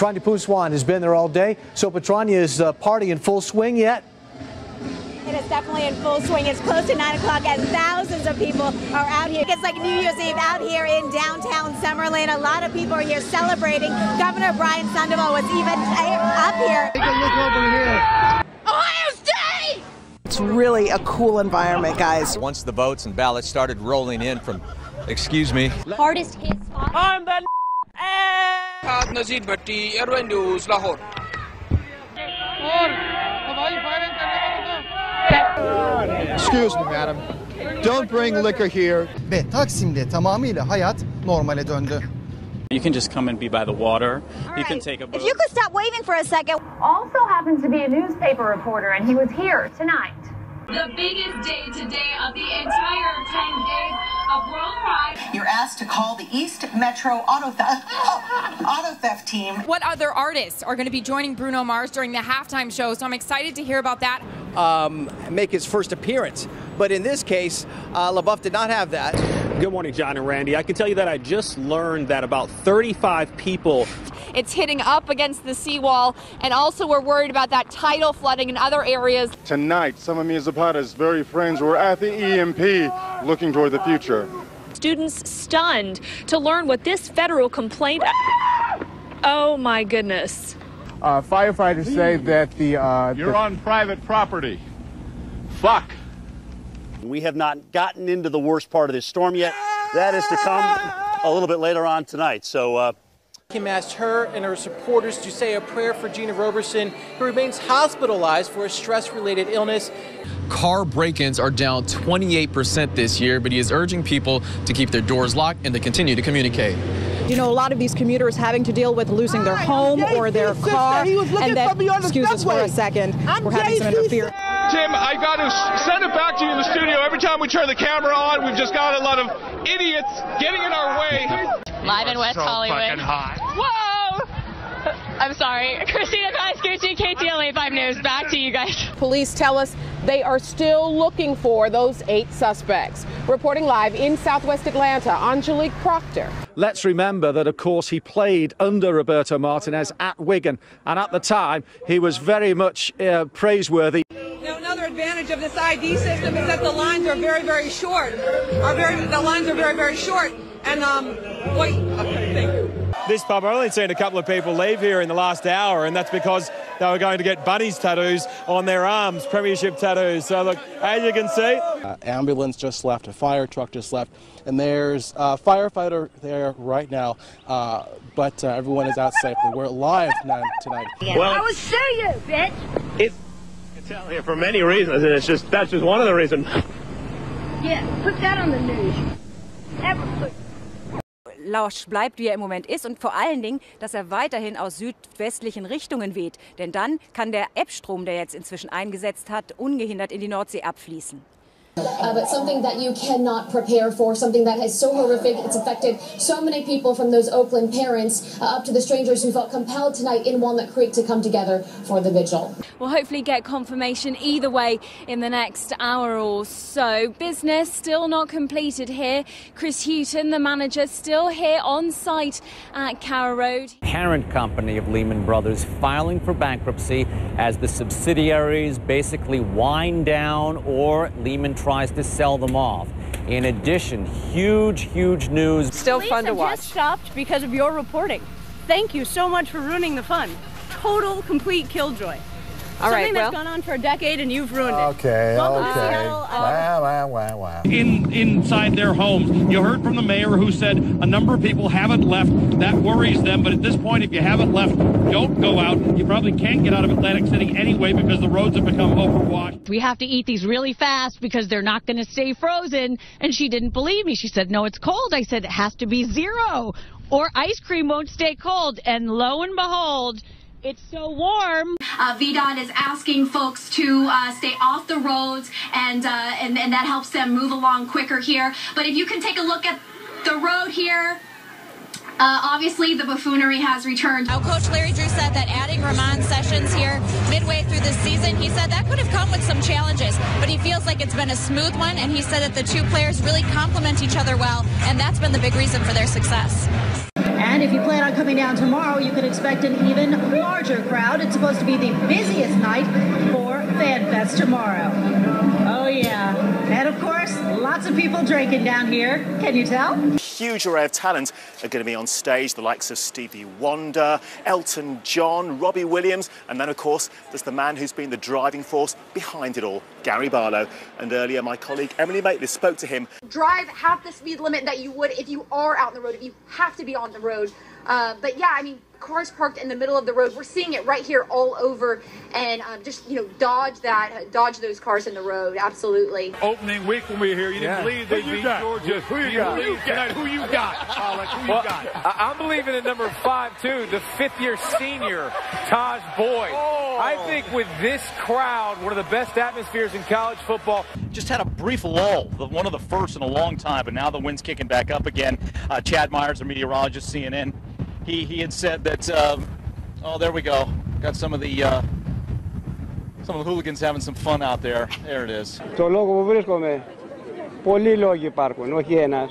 Petrania Pouswan has been there all day. So Petrania is party in full swing yet? It is definitely in full swing. It's close to 9 o'clock and thousands of people are out here. It's like New Year's Eve out here in downtown Summerlin. A lot of people are here celebrating. Governor Brian Sandoval was even up here. Take a look over here. Ohio State! It's really a cool environment, guys. Once the votes and ballots started rolling in from, excuse me, hardest hit spot. I'm the Nazir Bhatti, Airway News, Lahore. Excuse me, madam. Don't bring liquor here. Ve Taksim'de tamamıyla hayat normale döndü. You can just come and be by the water. You can take a boat. If you could stop waving for a second. Also happens to be a newspaper reporter, and he was here tonight. The biggest day today of the entire 10 days of World Pride. You're asked to call the East Metro Auto Theft team. What other artists are going to be joining Bruno Mars during the halftime show? So I'm excited to hear about that. Make his first appearance. But in this case, LaBeouf did not have that. Good morning, John and Randy. I can tell you that I just learned that about 35 people. It's hitting up against the seawall, and also we're worried about that tidal flooding in other areas. Tonight, some of Mia Zapata's very friends were at the EMP looking toward the future. Students stunned to learn what this federal complaint... Oh, my goodness. Firefighters say that You're on private property. Fuck. We have not gotten into the worst part of this storm yet. That is to come a little bit later on tonight. So Kim asked her and her supporters to say a prayer for Gina Roberson, who remains hospitalized for a stress-related illness. Car break-ins are down 28% this year, but he is urging people to keep their doors locked and to continue to communicate. You know, a lot of these commuters having to deal with losing their home or their car, and then, excuse us for a second, we're having some interference. Tim, I got to send it back to you in the studio. Every time we turn the camera on, we've just got a lot of idiots getting in our way. Live in West Hollywood. Fucking hot. Whoa! I'm sorry. Christina Pascucci, KTLA 5 News. Back to you guys. Police tell us they are still looking for those 8 suspects. Reporting live in Southwest Atlanta, Angelique Proctor. Let's remember that, of course, he played under Roberto Martinez at Wigan, and at the time he was very much praiseworthy. Now, another advantage of this ID system is that the lines are very, very short. The lines are very, very short. And, wait, okay, thank you. This pub, I've only seen a couple of people leave here in the last hour, and that's because they were going to get bunnies tattoos on their arms, premiership tattoos. So, look, as you can see... ambulance just left, a fire truck just left, and there's a firefighter there right now, but everyone is out safely. We're live tonight. Well, I will sue you, bitch! You can tell here for many reasons, and that's just one of the reasons. Yeah, put that on the news. Lausch bleibt, wie er im Moment ist, und vor allen Dingen, dass er weiterhin aus südwestlichen Richtungen weht. Denn dann kann der Ebbstrom, der jetzt inzwischen eingesetzt hat, ungehindert in die Nordsee abfließen. But something that you cannot prepare for, something that is so horrific, it's affected so many people, from those Oakland parents up to the strangers who felt compelled tonight in Walnut Creek to come together for the vigil. We'll hopefully get confirmation either way in the next hour or so. Business still not completed here. Chris Houghton, the manager, still here on site at Carrow Road. Parent company of Lehman Brothers filing for bankruptcy as the subsidiaries basically wind down or Lehman tries to sell them off. In addition, huge news. Still fun to watch. Just stopped because of your reporting. Thank you so much for ruining the fun. Total, complete killjoy. All right, Something that's gone on for a decade and you've ruined it. Okay. Wow. Inside their homes. You heard from the mayor who said a number of people haven't left. That worries them. But at this point, if you haven't left, don't go out. You probably can't get out of Atlantic City anyway because the roads have become overwashed. We have to eat these really fast because they're not going to stay frozen. And she didn't believe me. She said, no, it's cold. I said, it has to be 0 or ice cream won't stay cold. And lo and behold, it's so warm. VDOT is asking folks to stay off the roads, and that helps them move along quicker here. But if you can take a look at the road here, obviously the buffoonery has returned. Now, Coach Larry Drew said that adding Ramon Sessions here midway through the season, he said that could have come with some challenges, but he feels like it's been a smooth one, and he said that the two players really complement each other well, and that's been the big reason for their success. And And if you plan on coming down tomorrow, you can expect an even larger crowd. It's supposed to be the busiest night for FanFest tomorrow. Oh, yeah. And, of course, lots of people drinking down here. Can you tell? Huge array of talent are going to be on stage, the likes of Stevie Wonder, Elton John, Robbie Williams, and then, of course, there's the man who's been the driving force behind it all, Gary Barlow. And earlier, my colleague Emily Maitlis spoke to him. Drive half the speed limit that you would if you are out on the road, if you have to be on the road. But yeah, I mean, cars parked in the middle of the road. We're seeing it right here all over, and just, you know, dodge those cars in the road. Absolutely. Opening week when we were here, you didn't believe they beat Georgia. Who you got? Who you got? Who you got? I'm believing in number 5 too, the 5th-year senior, Taj Boyd. I think with this crowd, one of the best atmospheres in college football. Just had a brief lull, one of the first in a long time, but now the wind's kicking back up again. Chad Myers, our meteorologist, CNN, he had said that, oh, there we go. Got some of the hooligans having some fun out there. There it is. Το λόγο που βρίσκομαι, πολλοί λόγοι υπάρχουν, όχι ένας.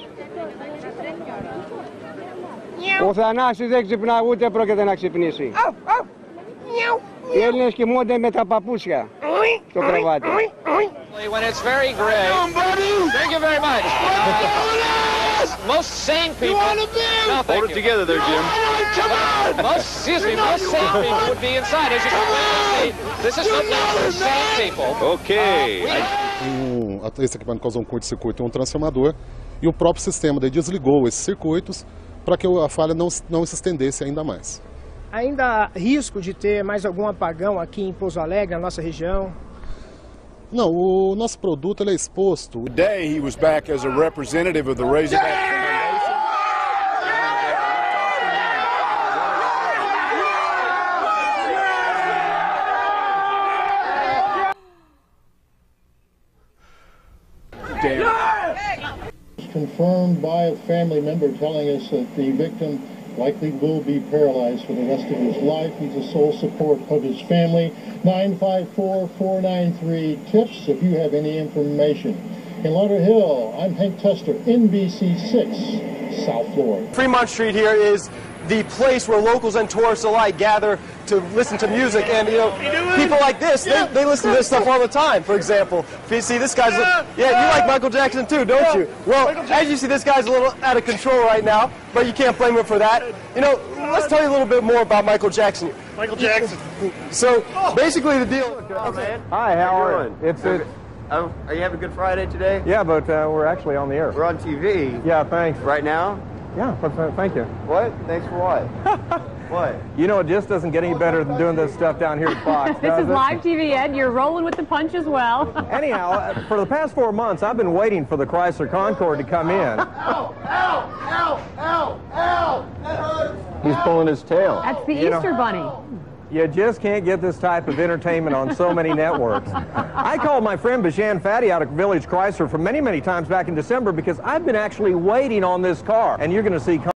Ο Θανάσης δεν ξυπνά, ούτε πρόκειται να ξυπνήσει. Οι Έλληνες κοιμούνται με τα παπούσια στο κρεβάτι. When it's very gray. Thank you very much. Most sane people. No, hold it together there, Jim. Most sane people would be inside. As you can see, this is for sane people. Ok. Esse equipamento causou um curto-circuito em um transformador e o próprio sistema daí desligou esses circuitos para que a falha não se estendesse ainda mais. Ainda há risco de ter mais algum apagão aqui em Pouso Alegre, na nossa região? Não, o nosso produto ele é exposto. Today he was back as a representative of the Razorback Foundation. Confirmed by a family member telling us that the victim likely will be paralyzed for the rest of his life. He's the sole support of his family. 954-493-TIPS if you have any information. In Lauderhill, I'm Hank Tester, NBC6, South Florida. Fremont Street here is the place where locals and tourists alike gather to listen to music, and you know, people like this, they listen to this stuff all the time. For example, if you see this guy's, you like Michael Jackson too, don't you? Well, as you see, this guy's a little out of control right now, but you can't blame him for that. You know, let's tell you a little bit more about Michael Jackson. Michael Jackson. So basically, the deal. Okay. Hi, how are you? Are you having a good Friday today? Yeah, but we're actually on the air. We're on TV. Yeah, thanks. Right now? Yeah, thank you. What? Thanks for what? What? You know, it just doesn't get any better than doing this stuff down here at Fox. This is live TV, Ed. You're rolling with the punch as well. Anyhow, for the past 4 months, I've been waiting for the Chrysler Concorde to come in. Ow! Ow! Ow! Ow! Ow! That hurts! He's pulling his tail. That's the Easter Bunny. You just can't get this type of entertainment on so many networks. I called my friend Bashan Fatty out at Village Chrysler for many, many times back in December because I've been actually waiting on this car. And you're going to see